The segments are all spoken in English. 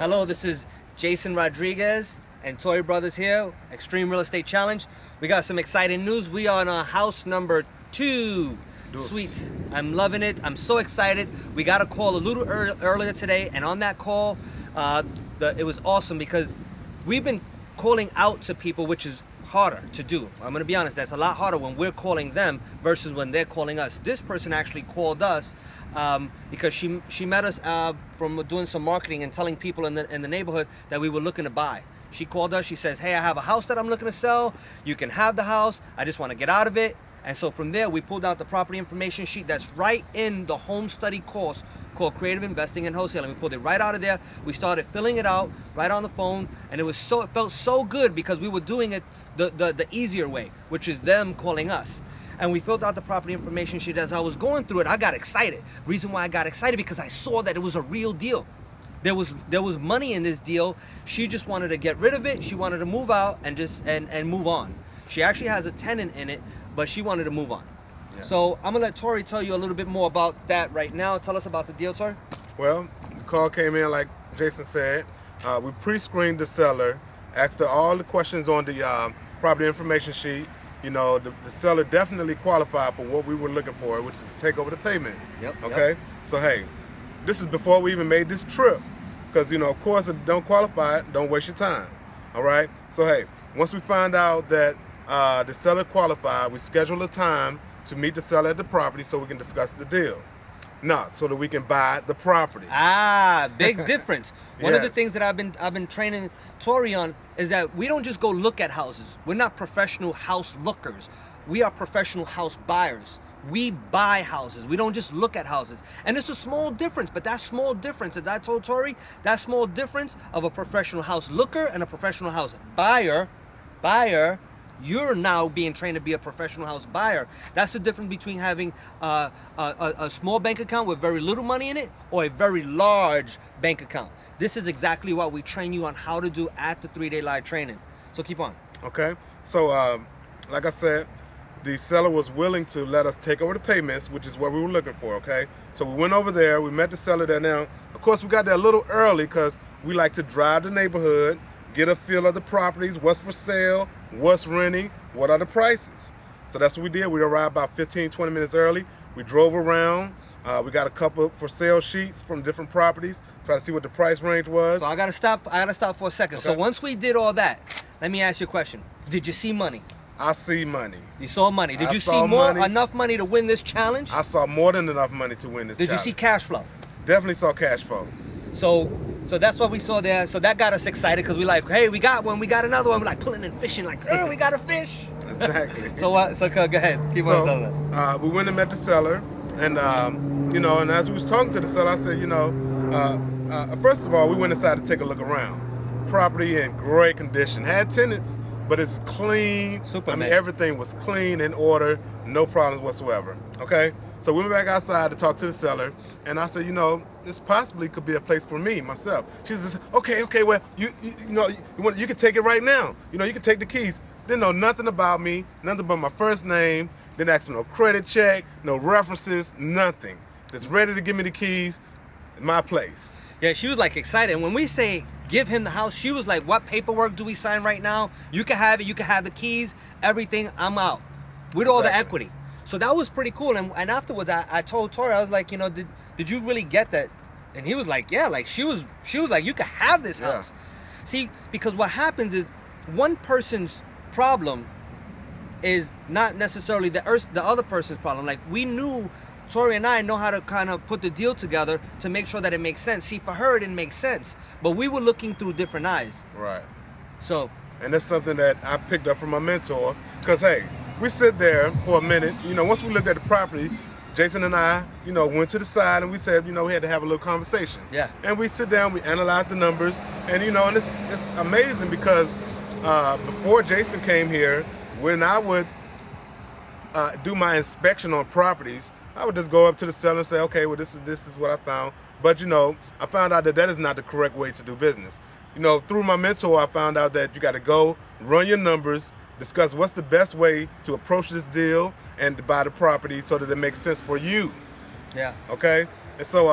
Hello, this is Jason Rodriguez and Torrey Brothers here, Extreme Real Estate Challenge. We got some exciting news. We are on house number 2. Sweet. I'm loving it. I'm so excited. We got a call a little earlier today, and on that call, it was awesome because we've been calling out to people, which is harder to do. I'm going to be honest, that's a lot harder when we're calling them versus when they're calling us. This person actually called us because she met us from doing some marketing and telling people in the neighborhood that we were looking to buy. She called us. She says, hey, I have a house that I'm looking to sell. You can have the house. I just want to get out of it. And so from there, we pulled out the property information sheet that's right in the home study course called Creative Investing and Wholesaling. We pulled it right out of there. We started filling it out right on the phone, and it felt so good because we were doing it the easier way, which is them calling us. And we filled out the property information sheet. As I was going through it, I got excited. Reason why I got excited, because I saw that it was a real deal. There was money in this deal. She just wanted to get rid of it. She wanted to move out and and move on. She actually has a tenant in it, but she wanted to move on. Yeah. So I'm gonna let Torrey tell you a little bit more about that right now. Tell us about the deal, Torrey. Well, the call came in like Jason said. We pre-screened the seller, asked her all the questions on the property information sheet. You know, the seller definitely qualified for what we were looking for, which is to take over the payments. Yep. Okay. Yep. So hey, this is before we even made this trip, because you know, of course, if you don't qualify, don't waste your time. All right. So hey, once we find out that the seller qualified, we schedule a time to meet the seller at the property so we can discuss the deal. Not so that we can buy the property. Ah, big difference. One Yes. of the things that I've been training Torrey on is that we don't just go look at houses. We're not professional house lookers. We are professional house buyers. We buy houses. We don't just look at houses. And it's a small difference, but that small difference, as I told Torrey, that small difference of a professional house looker and a professional house buyer, you're now being trained to be a professional house buyer. That's the difference between having a small bank account with very little money in it or a very large bank account. This is exactly what we train you on how to do at the 3-day live training. So keep on. Okay. So like I said, the seller was willing to let us take over the payments, which is what we were looking for. Okay. So we went over there. We met the seller there. Now, of course, we got there a little early because we like to drive the neighborhood, get a feel of the properties, what's for sale, what's renting, what are the prices. So that's what we did. We arrived about 15-20 minutes early. We drove around. We got a couple for sale sheets from different properties, try to see what the price range was. So I gotta stop for a second. Okay. So once we did all that, let me ask you a question. Did you see money? I see money. You saw money. Did I you saw see more, money. enough money to win this challenge? I saw more than enough money to win this Did challenge. you see cash flow? Definitely saw cash flow. So that's what we saw there. So that got us excited because we like, hey, we got one, we got another one. We're like pulling and fishing, like, oh, we got a fish. Exactly. So what? So go ahead. Keep on telling us. We went and met the seller, and you know, and as we was talking to the seller, I said, you know, first of all, we went inside to take a look around. Property in great condition. Had tenants, but it's clean. Super. I mean, everything was clean, in order, no problems whatsoever. Okay. So we went back outside to talk to the seller, and I said, you know, this possibly could be a place for me, myself. She says, okay, well, you know, you can take it right now. You know, you can take the keys. Didn't know nothing about me, nothing but my first name. Didn't ask for no credit check, no references, nothing. Just ready to give me the keys, my place. Yeah, she was like excited. And when we say give him the house, she was like, what paperwork do we sign right now? You can have it. You can have the keys, everything. I'm out with all the equity. So that was pretty cool. And afterwards, I told Torrey, I was like, you know, did you really get that? And he was like, yeah, like she was like, you can have this house. See, because what happens is one person's problem is not necessarily the other person's problem. Like we knew, Torrey and I know how to kind of put the deal together to make sure that it makes sense. See, for her, it didn't make sense, but we were looking through different eyes. Right. So. And that's something that I picked up from my mentor, because hey, we sit there for a minute, you know, once we looked at the property, Jason and I, you know, went to the side and we said, you know, we had to have a little conversation. Yeah. And we sit down, we analyze the numbers, and you know, and it's amazing because before Jason came here, when I would do my inspection on properties, I would just go up to the seller and say, okay, well, this is what I found. But you know, I found out that is not the correct way to do business. You know, through my mentor, I found out that you got to go run your numbers, discuss what's the best way to approach this deal and to buy the property so that it makes sense for you. Yeah. Okay? And so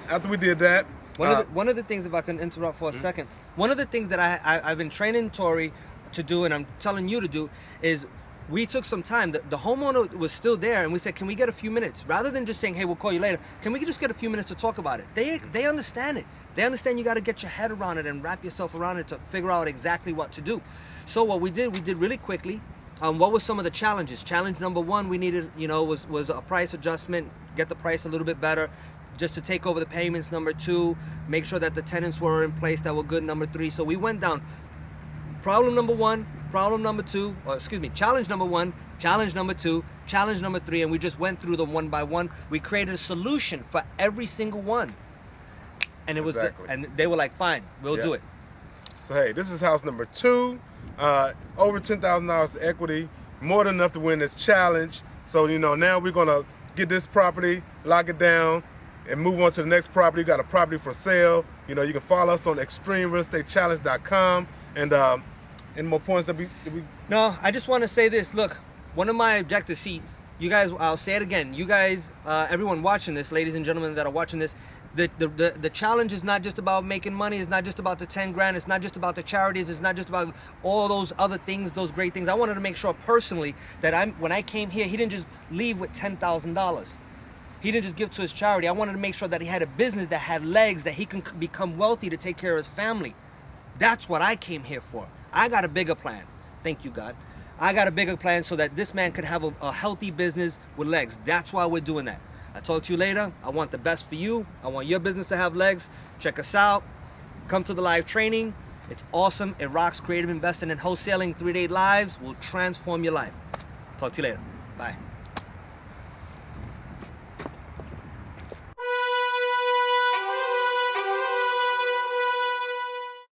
after we did that, One of the things, if I can interrupt for a second, one of the things that I've been training Torrey to do, and I'm telling you to do, is we took some time. The homeowner was still there, and we said, can we get a few minutes? Rather than just saying, hey, we'll call you later, can we just get a few minutes to talk about it? They understand it. They understand you got to get your head around it and wrap yourself around it to figure out exactly what to do. So what we did really quickly. What were some of the challenges? Challenge number one, we needed, was a price adjustment, get the price a little bit better, just to take over the payments. Number two, make sure that the tenants were in place that were good. Number three, so we went down problem number one, problem number two, or excuse me, challenge number one, challenge number two, challenge number three, and we just went through them one by one. We created a solution for every single one. And it was, and they were like, fine, we'll do it. So hey, this is house number 2. Over $10,000 equity, more than enough to win this challenge. So now we're gonna get this property, lock it down, and move on to the next property. Got a property for sale. You can follow us on extremerealestatechallenge.com. And any more points that we? No, I just want to say this. Look, one of my objectives. See, you guys. I'll say it again. You guys, everyone watching this, ladies and gentlemen that are watching this. The challenge is not just about making money. It's not just about the 10 grand. It's not just about the charities. It's not just about all those other things, those great things. I wanted to make sure personally that when I came here, he didn't just leave with $10,000. He didn't just give to his charity. I wanted to make sure that he had a business that had legs, that he can become wealthy to take care of his family. That's what I came here for. I got a bigger plan. Thank you, God. I got a bigger plan so that this man could have a healthy business with legs. That's why we're doing that. I'll talk to you later. I want the best for you. I want your business to have legs. Check us out. Come to the live training. It's awesome. It rocks. Creative investing and wholesaling 3-day lives will transform your life. Talk to you later. Bye.